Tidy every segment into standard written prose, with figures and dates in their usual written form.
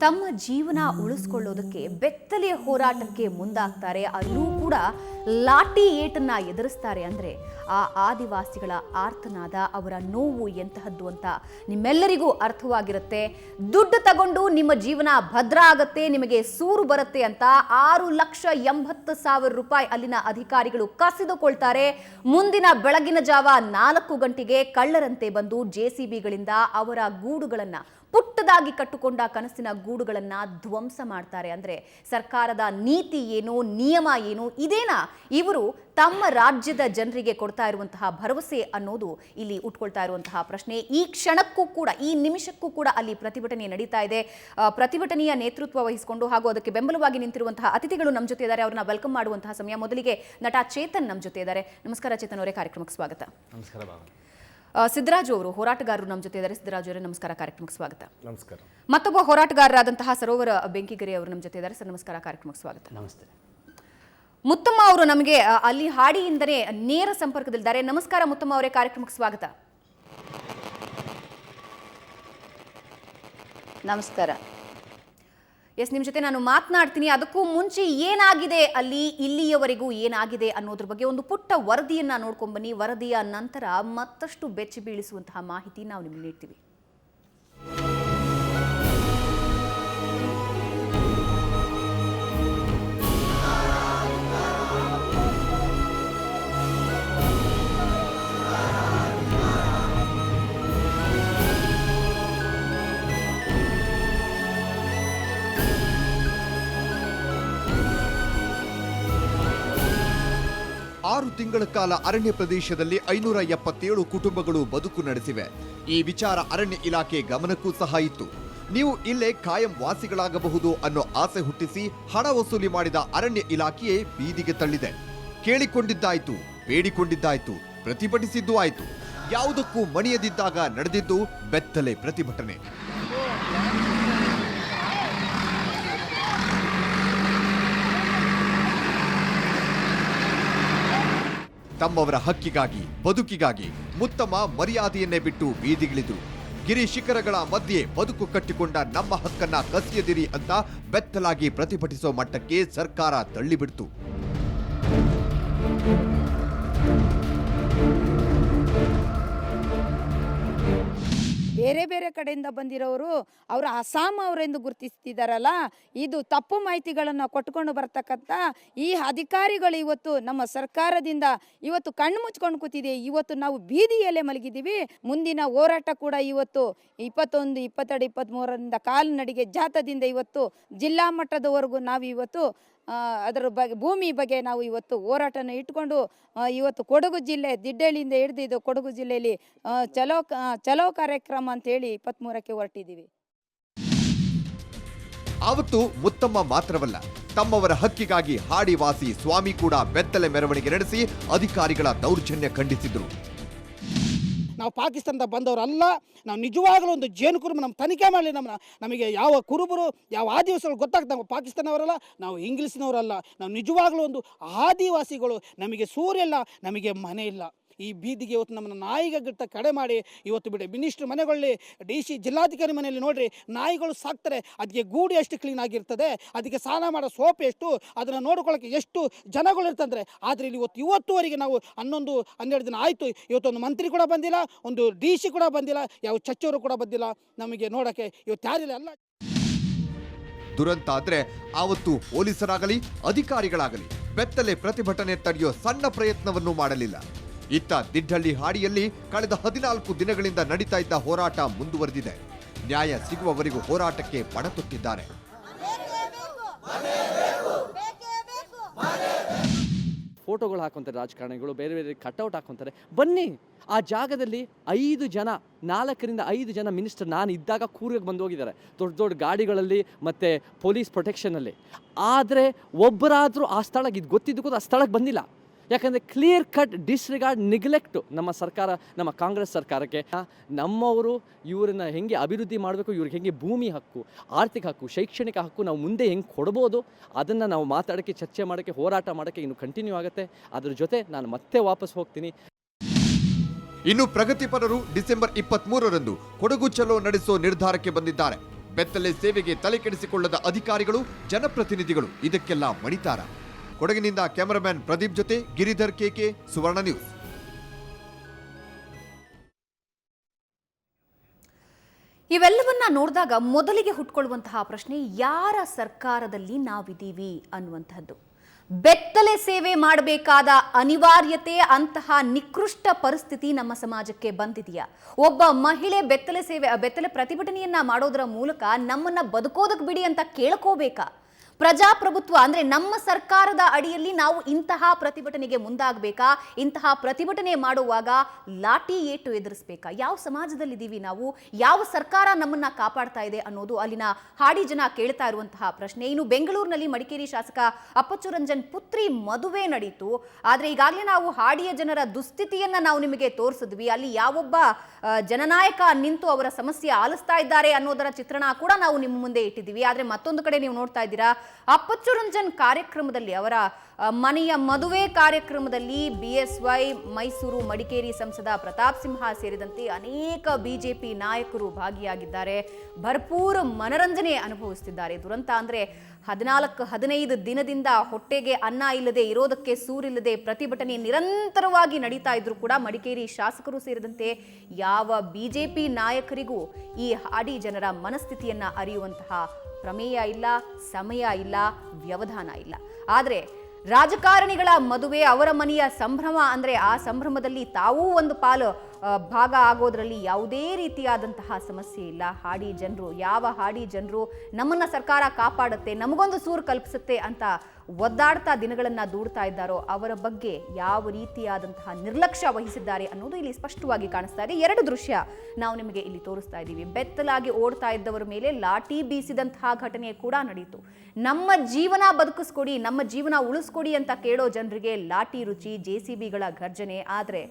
ತಮ್ಮ ಜೀವನ ಉಳಿಸ್ಕೊಳ್ಳೋದಕ್ಕೆ ಬೆತ್ತಲೆಯ ಹೋರಾಟಕ್ಕೆ ಮುಂದಾಗ್ತಾರೆ. ಅಲ್ಲೂ ಕೂಡ ಲಾಠಿ ಏಟನ್ನ ಎದುರಿಸ್ತಾರೆ. ಅಂದರೆ ಆ ಆದಿವಾಸಿಗಳ ಆರ್ತನಾದ, ಅವರ ನೋವು ಎಂತಹದ್ದು ಅಂತ ನಿಮ್ಮೆಲ್ಲರಿಗೂ ಅರ್ಥವಾಗಿರುತ್ತೆ. ದುಡ್ಡು ತಗೊಂಡು ನಿಮ್ಮ ಜೀವನ ಭದ್ರ ಆಗತ್ತೆ, ನಿಮಗೆ ಸೂರು ಬರುತ್ತೆ ಅಂತ 6,80,000 ರೂಪಾಯಿ ಅಲ್ಲಿನ ಅಧಿಕಾರಿಗಳು ಕಸಿದುಕೊಳ್ತಾರೆ. ಮುಂದಿನ ಬೆಳಗಿನ ಜಾವ 4 ಗಂಟೆಗೆ ಕಳ್ಳರಂತೆ ಬಂದು JCBಗಳಿಂದ ಅವರ ಗೂಡುಗಳನ್ನು, ಪುಟ್ಟದಾಗಿ ಕಟ್ಟುಕೊಂಡ ಕನಸಿನ ಗೂಡುಗಳನ್ನ ಧ್ವಂಸ ಮಾಡ್ತಾರೆ. ಅಂದ್ರೆ ಸರ್ಕಾರದ ನೀತಿ ಏನು, ನಿಯಮ ಏನು, ಇದೇನಾ ಇವರು ತಮ್ಮ ರಾಜ್ಯದ ಜನರಿಗೆ ಕೊಡ್ತಾ ಇರುವಂತಹ ಭರವಸೆ ಅನ್ನೋದು ಇಲ್ಲಿ ಉಟ್ಕೊಳ್ತಾ ಇರುವಂತಹ ಪ್ರಶ್ನೆ. ಈ ಕ್ಷಣಕ್ಕೂ ಕೂಡ, ಈ ನಿಮಿಷಕ್ಕೂ ಕೂಡ ಅಲ್ಲಿ ಪ್ರತಿಭಟನೆ ನಡೀತಾ ಇದೆ. ಪ್ರತಿಭಟನೆಯ ನೇತೃತ್ವ ವಹಿಸಿಕೊಂಡು ಹಾಗೂ ಅದಕ್ಕೆ ಬೆಂಬಲವಾಗಿ ನಿಂತಿರುವಂತಹ ಅತಿಥಿಗಳು ನಮ್ಮ ಜೊತೆ ಇದ್ದಾರೆ. ಅವ್ರನ್ನ ವೆಲ್ಕಮ್ ಮಾಡುವಂತಹ ಸಮಯ. ಮೊದಲಿಗೆ ನಟ ಚೇತನ್ ನಮ್ಮ ಜೊತೆ ಇದ್ದಾರೆ. ನಮಸ್ಕಾರ ಚೇತನ್ ಅವರೇ, ಕಾರ್ಯಕ್ರಮಕ್ಕೆ ಸ್ವಾಗತ. ನಮಸ್ಕಾರ. ಸಿದ್ದರಾಜು ಅವರು ಹೋರಾಟಗಾರರು ನಮ್ಮ ಜೊತೆ ಇದ್ದಾರೆ. ಸಿದ್ದರಾಜು ಅವರೇ ನಮಸ್ಕಾರ, ಕಾರ್ಯಕ್ರಮಕ್ಕೆ ಸ್ವಾಗತ. ನಮಸ್ಕಾರ. ಮತ್ತೊಬ್ಬ ಹೋರಾಟಗಾರರಾದಂತಹ ಸರೋವರ ಬೆಂಕಿಗೆರೆ ಅವರು ನಮ್ಮ ಜೊತೆ ಇದ್ದಾರೆ. ಸರ್ ನಮಸ್ಕಾರ, ಕಾರ್ಯಕ್ರಮಕ್ಕೆ ಸ್ವಾಗತ. ನಮಸ್ತೆ. ಮುತ್ತಮ್ಮ ಅವರು ನಮಗೆ ಅಲ್ಲಿ ಹಾಡಿಯಿಂದನೇ ನೇರ ಸಂಪರ್ಕದಲ್ಲಿದ್ದಾರೆ. ನಮಸ್ಕಾರ ಮುತ್ತಮ್ಮ ಅವರೇ, ಕಾರ್ಯಕ್ರಮಕ್ಕೆ ಸ್ವಾಗತ. ನಮಸ್ಕಾರ. ಎಸ್, ನಿಮ್ಮ ಜೊತೆ ನಾನು ಮಾತನಾಡ್ತೀನಿ. ಅದಕ್ಕೂ ಮುಂಚೆ ಏನಾಗಿದೆ ಅಲ್ಲಿ, ಇಲ್ಲಿಯವರೆಗೂ ಏನಾಗಿದೆ ಅನ್ನೋದ್ರ ಬಗ್ಗೆ ಒಂದು ಪುಟ್ಟ ವರದಿಯನ್ನ ನೋಡ್ಕೊಂಡ್ ಬನ್ನಿ. ವರದಿಯ ನಂತರ ಮತ್ತಷ್ಟು ಬೆಚ್ಚಿ ಬೀಳಿಸುವಂತಹ ಮಾಹಿತಿ ನಾವು ನಿಮ್ಗೆ ನೀಡ್ತೀವಿ. ಆರು ತಿಂಗಳ ಕಾಲ ಅರಣ್ಯ ಪ್ರದೇಶದಲ್ಲಿ 577 ಕುಟುಂಬಗಳು ಬದುಕು ನಡೆಸಿವೆ. ಈ ವಿಚಾರ ಅರಣ್ಯ ಇಲಾಖೆ ಗಮನಕ್ಕೂ ಸಹ ಇತ್ತು. ನೀವು ಇಲ್ಲೇ ಕಾಯಂ ವಾಸಿಗಳಾಗಬಹುದು ಅನ್ನೋ ಆಸೆ ಹುಟ್ಟಿಸಿ ಹಣ ವಸೂಲಿ ಮಾಡಿದ ಅರಣ್ಯ ಇಲಾಖೆಯೇ ಬೀದಿಗೆ ತಳ್ಳಿದೆ. ಕೇಳಿಕೊಂಡಿದ್ದಾಯ್ತು, ಬೇಡಿಕೊಂಡಿದ್ದಾಯ್ತು, ಪ್ರತಿಭಟಿಸಿದ್ದು ಆಯ್ತು. ಯಾವುದಕ್ಕೂ ಮಣಿಯದಿದ್ದಾಗ ನಡೆದಿದ್ದು ಬೆತ್ತಲೆ ಪ್ರತಿಭಟನೆ. ತಮ್ಮವರ ಹಕ್ಕಿಗಾಗಿ, ಬದುಕಿಗಾಗಿ ಮುತ್ತಮ್ಮ ಮರ್ಯಾದೆಯನ್ನೇ ಬಿಟ್ಟು ಬೀದಿಗಿಳಿದ್ರು. ಗಿರಿ ಶಿಖರಗಳ ಮಧ್ಯೆ ಬದುಕು ಕಟ್ಟಿಕೊಂಡ ನಮ್ಮ ಹಕ್ಕನ್ನ ಕಸಿಯದಿರಿ ಅಂತ ಬೆತ್ತಲಾಗಿ ಪ್ರತಿಭಟಿಸೋ ಮಟ್ಟಕ್ಕೆ ಸರ್ಕಾರ ತಳ್ಳಿಬಿಡ್ತು. ಬೇರೆ ಬೇರೆ ಕಡೆಯಿಂದ ಬಂದಿರೋರು ಅವರು ಅಸ್ಸಾಂ ಅವರೆಂದು ಗುರುತಿಸ್ತಿದ್ದಾರಲ್ಲ, ಇದು ತಪ್ಪು ಮಾಹಿತಿಗಳನ್ನು ಕೊಟ್ಕೊಂಡು ಬರ್ತಕ್ಕಂಥ ಈ ಅಧಿಕಾರಿಗಳು ಇವತ್ತು ನಮ್ಮ ಸರ್ಕಾರದಿಂದ ಇವತ್ತು ಕಣ್ಣು ಮುಚ್ಕೊಂಡು ಕೂತಿದೆ. ಇವತ್ತು ನಾವು ಬೀದಿಯಲ್ಲೇ ಮಲಗಿದ್ದೀವಿ. ಮುಂದಿನ ಹೋರಾಟ ಕೂಡ ಇವತ್ತು 21, 22, 23ರಿಂದ ಕಾಲ್ನಡಿಗೆ ಜಾಥಾದಿಂದ ಇವತ್ತು ಜಿಲ್ಲಾ ಮಟ್ಟದವರೆಗೂ ನಾವು ಇವತ್ತು ಅದರ ಬಗ್ಗೆ, ಭೂಮಿ ಬಗ್ಗೆ ನಾವು ಇವತ್ತು ಹೋರಾಟನ ಇಟ್ಕೊಂಡು ಇವತ್ತು ಕೊಡಗು ಜಿಲ್ಲೆ ದಿಡ್ಡಳ್ಳಿಯಿಂದ ಹಿಡಿದಿದ್ದು ಕೊಡಗು ಜಿಲ್ಲೆಯಲ್ಲಿ ಚಲೋ ಕಾರ್ಯಕ್ರಮ ಅಂತ ಹೇಳಿ 23ಕ್ಕೆ ಹೊರಟಿದ್ದೀವಿ. ಆವತ್ತು ಮುತ್ತಮ್ಮ ಮಾತ್ರವಲ್ಲ, ತಮ್ಮವರ ಹಕ್ಕಿಗಾಗಿ ಹಾಡಿವಾಸಿ ಸ್ವಾಮಿ ಕೂಡ ಬೆತ್ತಲೆ ಮೆರವಣಿಗೆ ನಡೆಸಿ ಅಧಿಕಾರಿಗಳ ದೌರ್ಜನ್ಯ ಖಂಡಿಸಿದ್ರು. ನಾವು ಪಾಕಿಸ್ತಾನದ ಬಂದವರಲ್ಲ, ನಾವು ನಿಜವಾಗಲೂ ಒಂದು ಜೇನು ಕುರುಬ ನಮ್ಮ ತನಿಖೆ ಮಾಡಲಿ. ನಮಗೆ ಯಾವ ಕುರುಬರು, ಯಾವ ಆದಿವಾಸಿಗಳು ಗೊತ್ತಾಗ್ತದೆ. ನಾವು ಪಾಕಿಸ್ತಾನವರಲ್ಲ, ನಾವು ಇಂಗ್ಲೀಷ್ನವರಲ್ಲ, ನಾವು ನಿಜವಾಗಲೂ ಒಂದು ಆದಿವಾಸಿಗಳು. ನಮಗೆ ಸೂರ್ಯ ಇಲ್ಲ, ನಮಗೆ ಮನೆ ಇಲ್ಲ. ಈ ಬೀದಿಗೆ ಇವತ್ತು ನಮ್ಮನ್ನು ನಾಯಿಗಿಂತ ಕಡೆ ಮಾಡಿ ಇವತ್ತು ಬಿಡಿ ಮಿನಿಸ್ಟ್ರ್ ಮನೆಗಳಲ್ಲಿ, DC ಜಿಲ್ಲಾಧಿಕಾರಿ ಮನೆಯಲ್ಲಿ ನೋಡ್ರಿ ನಾಯಿಗಳು ಸಾಕ್ತಾರೆ. ಅದಕ್ಕೆ ಗೂಡು ಎಷ್ಟು ಕ್ಲೀನ್ ಆಗಿರ್ತದೆ, ಅದಕ್ಕೆ ಸ್ನಾನ ಮಾಡೋ ಸೋಪ್ ಎಷ್ಟು, ಅದನ್ನು ನೋಡ್ಕೊಳ್ಳೋಕ್ಕೆ ಎಷ್ಟು ಜನಗಳು ಇರ್ತಂದ್ರೆ. ಆದರೆ ಇಲ್ಲಿ ಇವತ್ತುವರೆಗೆ ನಾವು 11-12 ದಿನ ಆಯಿತು, ಇವತ್ತೊಂದು ಮಂತ್ರಿ ಕೂಡ ಬಂದಿಲ್ಲ, ಒಂದು DC ಕೂಡ ಬಂದಿಲ್ಲ, ಯಾವ ಚಚ್ಚವರು ಕೂಡ ಬಂದಿಲ್ಲ ನಮಗೆ ನೋಡೋಕ್ಕೆ. ಇವತ್ತು ಯಾರಿಲ್ಲ. ಎಲ್ಲ ದುರಂತ ಆದ್ರೆ ಆವತ್ತು ಪೊಲೀಸರಾಗಲಿ ಅಧಿಕಾರಿಗಳಾಗಲಿ ಬೆತ್ತಲೆ ಪ್ರತಿಭಟನೆ ತಡೆಯೋ ಸಣ್ಣ ಪ್ರಯತ್ನವನ್ನು ಮಾಡಲಿಲ್ಲ. ಇತ್ತ ದಿಡ್ಡಳ್ಳಿ ಹಾಡಿಯಲ್ಲಿ ಕಳೆದ 14 ದಿನಗಳಿಂದ ನಡೀತಾ ಇದ್ದ ಹೋರಾಟ ಮುಂದುವರೆದಿದೆ. ನ್ಯಾಯ ಸಿಗುವವರೆಗೂ ಹೋರಾಟಕ್ಕೆ ಪಣತೊಟ್ಟಿದ್ದಾರೆ. ಫೋಟೋಗಳು ಹಾಕೊಂತಾರೆ ರಾಜಕಾರಣಿಗಳು, ಬೇರೆ ಬೇರೆ ಕಟ್ಔಟ್ ಹಾಕೊಂತಾರೆ. ಬನ್ನಿ, ಆ ಜಾಗದಲ್ಲಿ 5 ಜನ, 4ರಿಂದ 5 ಜನ ಮಿನಿಸ್ಟರ್ ನಾನು ಇದ್ದಾಗ ಕೂರಿಗೆ ಬಂದು ಹೋಗಿದ್ದಾರೆ, ದೊಡ್ಡ ದೊಡ್ಡ ಗಾಡಿಗಳಲ್ಲಿ ಮತ್ತು ಪೊಲೀಸ್ ಪ್ರೊಟೆಕ್ಷನಲ್ಲಿ. ಆದರೆ ಒಬ್ಬರಾದರೂ ಆ ಸ್ಥಳಕ್ಕೆ, ಇದು ಗೊತ್ತಿದ್ದು ಆ ಸ್ಥಳಕ್ಕೆ ಬಂದಿಲ್ಲ. ಯಾಕಂದರೆ ಕ್ಲಿಯರ್ ಕಟ್ ಡಿಸ್ರಿಗಾರ್ಡ್, ನೆಗ್ಲೆಕ್ಟು ನಮ್ಮ ಸರ್ಕಾರ, ನಮ್ಮ ಕಾಂಗ್ರೆಸ್ ಸರ್ಕಾರಕ್ಕೆ. ನಮ್ಮವರು ಇವರನ್ನು ಹೆಂಗೆ ಅಭಿವೃದ್ಧಿ ಮಾಡಬೇಕು, ಇವ್ರಿಗೆ ಹೆಂಗೆ ಭೂಮಿ ಹಕ್ಕು, ಆರ್ಥಿಕ ಹಕ್ಕು, ಶೈಕ್ಷಣಿಕ ಹಕ್ಕು ನಾವು ಮುಂದೆ ಹೆಂಗೆ ಕೊಡ್ಬೋದು, ಅದನ್ನು ನಾವು ಮಾತಾಡೋಕ್ಕೆ, ಚರ್ಚೆ ಮಾಡೋಕ್ಕೆ, ಹೋರಾಟ ಮಾಡೋಕ್ಕೆ ಇನ್ನು ಕಂಟಿನ್ಯೂ ಆಗುತ್ತೆ. ಅದ್ರ ಜೊತೆ ನಾನು ಮತ್ತೆ ವಾಪಸ್ ಹೋಗ್ತೀನಿ. ಇನ್ನು ಪ್ರಗತಿಪರರು ಡಿಸೆಂಬರ್ 23ರಂದು ಕೊಡಗು ಚಲೋ ನಡೆಸೋ ನಿರ್ಧಾರಕ್ಕೆ ಬಂದಿದ್ದಾರೆ. ಬೆತ್ತಲೆ ಸೇವೆಗೆ ತಲೆಕೆಡಿಸಿಕೊಳ್ಳದ ಅಧಿಕಾರಿಗಳು, ಜನಪ್ರತಿನಿಧಿಗಳು ಇದಕ್ಕೆಲ್ಲ ಮಣಿತಾರ. ಕೊಡಗಿನಿಂದ ಕ್ಯಾಮರಾಮನ್ ಪ್ರದೀಪ್ ಜೊತೆ ಗಿರಿಧರ್ ಕೆಕೆ, ಸುವರ್ಣ ನ್ಯೂಸ್. ಇವೆಲ್ಲವನ್ನ ನೋಡಿದಾಗ ಮೊದಲಿಗೆ ಹುಟ್ಕೊಳ್ಳುವಂತಹ ಪ್ರಶ್ನೆ, ಯಾರ ಸರ್ಕಾರದಲ್ಲಿ ನಾವಿದ್ದೀವಿ ಅನ್ನುವಂಥದ್ದು. ಬೆತ್ತಲೆ ಸೇವೆ ಮಾಡಬೇಕಾದ ಅನಿವಾರ್ಯತೆ, ಅಂತಹ ನಿಕೃಷ್ಟ ಪರಿಸ್ಥಿತಿ ನಮ್ಮ ಸಮಾಜಕ್ಕೆ ಬಂದಿದೆಯಾ? ಒಬ್ಬ ಮಹಿಳೆ ಬೆತ್ತಲೆ ಪ್ರತಿಭಟನೆಯನ್ನ ಮಾಡೋದರ ಮೂಲಕ ನಮ್ಮನ್ನ ಬದುಕೋದಕ್ಕೆ ಬಿಡಿ ಅಂತ ಕೇಳ್ಕೋಬೇಕಾ? ಪ್ರಜಾಪ್ರಭುತ್ವ ಅಂದ್ರೆ ನಮ್ಮ ಸರ್ಕಾರದ ಅಡಿಯಲ್ಲಿ ನಾವು ಇಂತಹ ಪ್ರತಿಭಟನೆಗೆ ಮುಂದಾಗಬೇಕಾ? ಇಂತಹ ಪ್ರತಿಭಟನೆ ಮಾಡುವಾಗ ಲಾಠಿ ಏಟು ಎದುರಿಸಬೇಕಾ? ಯಾವ ಸಮಾಜದಲ್ಲಿದ್ದೀವಿ ನಾವು? ಯಾವ ಸರ್ಕಾರ ನಮ್ಮನ್ನ ಕಾಪಾಡ್ತಾ ಇದೆ ಅನ್ನೋದು ಅಲ್ಲಿನ ಹಾಡಿ ಜನ ಕೇಳ್ತಾ ಇರುವಂತಹ ಪ್ರಶ್ನೆ. ಇನ್ನು ಬೆಂಗಳೂರಿನಲ್ಲಿ ಮಡಿಕೇರಿ ಶಾಸಕ ಅಪ್ಪಚ್ಚು ರಂಜನ್ ಪುತ್ರಿ ಮದುವೆ ನಡೀತು. ಆದ್ರೆ ಈಗಾಗಲೇ ನಾವು ಹಾಡಿಯ ಜನರ ದುಸ್ಥಿತಿಯನ್ನ ನಾವು ನಿಮಗೆ ತೋರಿಸಿದ್ವಿ. ಅಲ್ಲಿ ಯಾವೊಬ್ಬ ಜನನಾಯಕ ನಿಂತು ಅವರ ಸಮಸ್ಯೆ ಆಲಿಸ್ತಾ ಇದ್ದಾರೆ ಅನ್ನೋದರ ಚಿತ್ರಣ ಕೂಡ ನಾವು ನಿಮ್ಮ ಮುಂದೆ ಇಟ್ಟಿದ್ದೀವಿ. ಆದ್ರೆ ಮತ್ತೊಂದು ಕಡೆ ನೀವು ನೋಡ್ತಾ ಇದ್ದೀರಾ, ಅಪ್ಪಚ್ಚು ರಂಜನ್ ಕಾರ್ಯಕ್ರಮದಲ್ಲಿ, ಅವರ ಮನೆಯ ಮದುವೆ ಕಾರ್ಯಕ್ರಮದಲ್ಲಿ BSY ಮೈಸೂರು ಮಡಿಕೇರಿ ಸಂಸದ ಪ್ರತಾಪ್ ಸಿಂಹ ಸೇರಿದಂತೆ ಅನೇಕ ಬಿಜೆಪಿ ನಾಯಕರು ಭಾಗಿಯಾಗಿದ್ದಾರೆ. ಭರ್ಪೂರ್ ಮನರಂಜನೆ ಅನುಭವಿಸುತ್ತಿದ್ದಾರೆ. ದುರಂತ ಅಂದ್ರೆ 14-15 ದಿನದಿಂದ ಹೊಟ್ಟೆಗೆ ಅನ್ನ ಇಲ್ಲದೆ, ಇರೋದಕ್ಕೆ ಸೂರಿಲ್ಲದೆ ಪ್ರತಿಭಟನೆ ನಿರಂತರವಾಗಿ ನಡೀತಾ ಇದ್ರು ಕೂಡ ಮಡಿಕೇರಿ ಶಾಸಕರು ಸೇರಿದಂತೆ ಯಾವ ಬಿಜೆಪಿ ನಾಯಕರಿಗೂ ಈ ಹಾಡಿ ಜನರ ಮನಸ್ಥಿತಿಯನ್ನ ಅರಿಯುವಂತಹ ಪ್ರಮೇಯ ಇಲ್ಲ, ಸಮಯ ಇಲ್ಲ, ವ್ಯವಧಾನ ಇಲ್ಲ. ಆದರೆ ರಾಜಕಾರಣಿಗಳ ಮದುವೆ, ಅವರ ಮನೆಯ ಸಂಭ್ರಮ ಅಂದ್ರೆ ಆ ಸಂಭ್ರಮದಲ್ಲಿ ತಾವೂ ಒಂದು ಪಾಲು ಭಾಗ ಆಗೋದ್ರಲ್ಲಿ ಯಾವುದೇ ರೀತಿಯಾದಂತಹ ಸಮಸ್ಯೆ ಇಲ್ಲ. ಹಾಡಿ ಜನರು, ಯಾವ ಹಾಡಿ ಜನರು ನಮ್ಮನ್ನ ಸರ್ಕಾರ ಕಾಪಾಡುತ್ತೆ, ನಮಗೊಂದು ಸೂರು ಕಲ್ಪಿಸುತ್ತೆ ಅಂತ ಒದ್ದಾಡ್ತಾ ದಿನಗಳನ್ನ ದೂಡ್ತಾ ಇದ್ದಾರೋ ಅವರ ಬಗ್ಗೆ ಯಾವ ರೀತಿಯಾದಂತಹ ನಿರ್ಲಕ್ಷ್ಯ ವಹಿಸಿದ್ದಾರೆ ಅನ್ನೋದು ಇಲ್ಲಿ ಸ್ಪಷ್ಟವಾಗಿ ಕಾಣಿಸ್ತಾ ಇದೆ. 2 ದೃಶ್ಯ ನಾವು ನಿಮಗೆ ಇಲ್ಲಿ ತೋರಿಸ್ತಾ ಇದ್ದೀವಿ. ಬೆತ್ತಲಾಗಿ ಓಡ್ತಾ ಇದ್ದವರ ಮೇಲೆ ಲಾಠಿ ಬೀಸಿದಂತಹ ಘಟನೆ ಕೂಡ ನಡೆಯಿತು. ನಮ್ಮ ಜೀವನ ಬದುಕಿಸ್ಕೊಡಿ, ನಮ್ಮ ಜೀವನ ಉಳಿಸ್ಕೊಡಿ ಅಂತ ಕೇಳೋ ಜನರಿಗೆ ಲಾಠಿ ರುಚಿ, JCBಗಳ ಘರ್ಜನೆ. ಆದ್ರೆ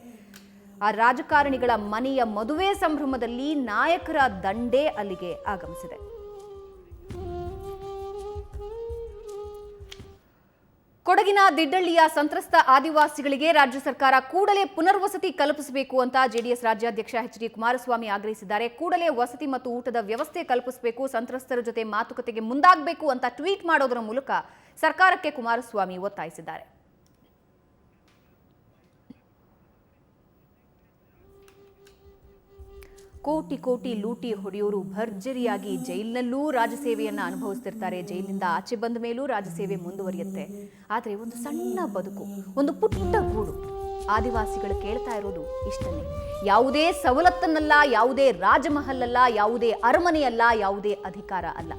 ಆ ರಾಜಕಾರಣಿಗಳ ಮನೆಯ ಮದುವೆ ಸಂಭ್ರಮದಲ್ಲಿ ನಾಯಕರ ದಂಡೇ ಅಲ್ಲಿಗೆ ಆಗಮಿಸಿದೆ. ಕೊಡಗಿನ ದಿಡ್ಡಳ್ಳಿಯ ಸಂತ್ರಸ್ತ ಆದಿವಾಸಿಗಳಿಗೆ ರಾಜ್ಯ ಸರ್ಕಾರ ಕೂಡಲೇ ಪುನರ್ವಸತಿ ಕಲ್ಪಿಸಬೇಕು ಅಂತ ಜೆಡಿಎಸ್ ರಾಜ್ಯಾಧ್ಯಕ್ಷ HD ಕುಮಾರಸ್ವಾಮಿ ಆಗ್ರಹಿಸಿದ್ದಾರೆ. ಕೂಡಲೇ ವಸತಿ ಮತ್ತು ಊಟದ ವ್ಯವಸ್ಥೆ ಕಲ್ಪಿಸಬೇಕು, ಸಂತ್ರಸ್ತರ ಜೊತೆ ಮಾತುಕತೆಗೆ ಮುಂದಾಗಬೇಕು ಅಂತ ಟ್ವೀಟ್ ಮಾಡೋದರ ಮೂಲಕ ಸರ್ಕಾರಕ್ಕೆ ಕುಮಾರಸ್ವಾಮಿ ಒತ್ತಾಯಿಸಿದ್ದಾರೆ. ಕೋಟಿ ಕೋಟಿ ಲೂಟಿ ಹೊಡೆಯೋರು ಭರ್ಜರಿಯಾಗಿ ಜೈಲಿನಲ್ಲೂ ರಾಜಸೇವೆಯನ್ನ ಅನುಭವಿಸ್ತಿರ್ತಾರೆ. ಜೈಲಿನಿಂದ ಆಚೆ ಬಂದ ಮೇಲೂ ರಾಜಸೇವೆ ಮುಂದುವರಿಯುತ್ತೆ. ಆದರೆ ಒಂದು ಸಣ್ಣ ಬದುಕು, ಒಂದು ಪುಟ್ಟ ಗೂಡು, ಆದಿವಾಸಿಗಳು ಕೇಳ್ತಾ ಇರೋದು ಇಷ್ಟನ್ನೇ. ಯಾವುದೇ ಸವಲತ್ತನ್ನಲ್ಲ, ಯಾವುದೇ ರಾಜಮಹಲ್ ಅಲ್ಲ, ಯಾವುದೇ ಅರಮನೆಯಲ್ಲ, ಯಾವುದೇ ಅಧಿಕಾರ ಅಲ್ಲ.